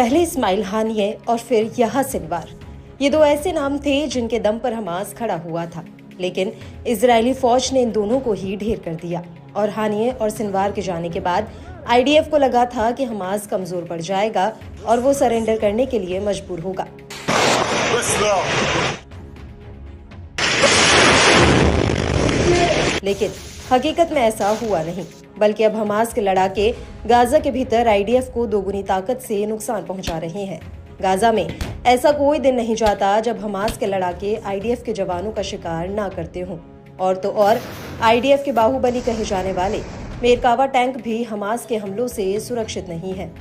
पहले इस्माइल हानिये और फिर याह्या सिनवार, ये दो ऐसे नाम थे जिनके दम पर हमास खड़ा हुआ था। लेकिन इजरायली फौज ने इन दोनों को ही ढेर कर दिया और हानिये और सिनवार के जाने के बाद आईडीएफ को लगा था कि हमास कमजोर पड़ जाएगा और वो सरेंडर करने के लिए मजबूर होगा। लेकिन हकीकत में ऐसा हुआ नहीं, बल्कि अब हमास के लड़ाके गाजा के भीतर आईडीएफ को दोगुनी ताकत से नुकसान पहुंचा रहे हैं। गाजा में ऐसा कोई दिन नहीं जाता जब हमास के लड़ाके आईडीएफ के जवानों का शिकार ना करते हों। और तो और आईडीएफ के बाहुबली कहे जाने वाले मेरकावा टैंक भी हमास के हमलों से सुरक्षित नहीं है।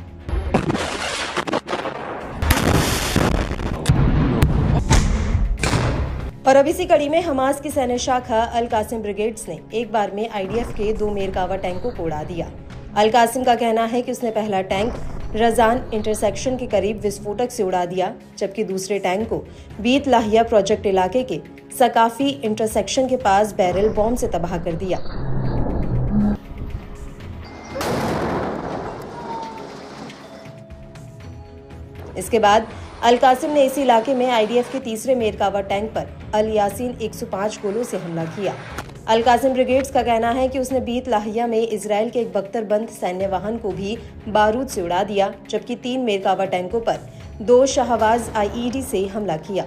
और अब इसी कड़ी में हमास की सैन्य शाखा अल कासिम ब्रिगेड्स ने एक बार में आईडीएफ के 2 मेरकावा टैंकों को उड़ा दिया। अल कासिम का कहना है कि उसने पहला टैंक रजान इंटरसेक्शन के करीब विस्फोटक से उड़ा दिया, जबकि दूसरे टैंक को बीत लाहिया प्रोजेक्ट इलाके के सकाफी इंटरसेक्शन के पास बैरल बॉम्ब से तबाह कर दिया। इसके बाद अल कासिम ने इसी इलाके में आईडीएफ के तीसरे मेरकावा टैंक पर अल यासीन 105 गोलों से हमला किया। अल कासिम ब्रिगेड्स का कहना है कि उसने बीत लाहिया में इजराइल के एक बख्तरबंद सैन्य वाहन को भी बारूद से उड़ा दिया, जबकि 3 मेरकावा टैंकों पर 2 शाहबाज आईईडी से हमला किया।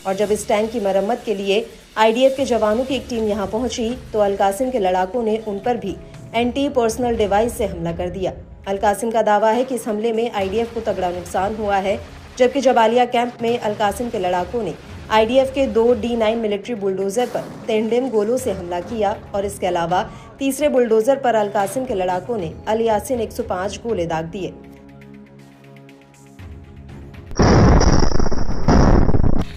और जब इस टैंक की मरम्मत के लिए आईडीएफ के जवानों की एक टीम यहां पहुंची तो अल कासिम के लड़ाकों ने उन पर भी एंटी पर्सनल डिवाइस से हमला कर दिया। अल कासिम का दावा है कि इस हमले में आईडीएफ को तगड़ा नुकसान हुआ है, जबकि जबालिया कैंप में अल कासिम के लड़ाकों ने आईडीएफ के 2 D9 मिलिट्री बुलडोजर पर तेंडिम गोलों से हमला किया और इसके अलावा तीसरे बुलडोजर पर अल कासिम के लड़ाकों ने अल यासीन 105 गोले दाग दिए।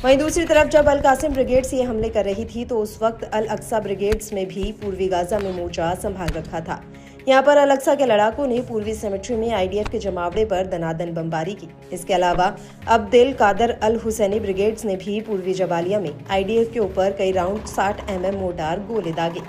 वहीं दूसरी तरफ जब अल कासिम ब्रिगेड्स ये हमले कर रही थी तो उस वक्त अल अक्सा ब्रिगेड्स ने भी पूर्वी गाजा में मोर्चा संभाल रखा था। यहाँ पर अल अक्सा के लड़ाकों ने पूर्वी सेमेट्री में आईडीएफ के जमावड़े पर दनादन बमबारी की। इसके अलावा अब्देल कादर अल हुसैनी ब्रिगेड्स ने भी पूर्वी जबालिया में आईडीएफ के ऊपर कई राउंड 60 mm मोर्टार गोले दागे।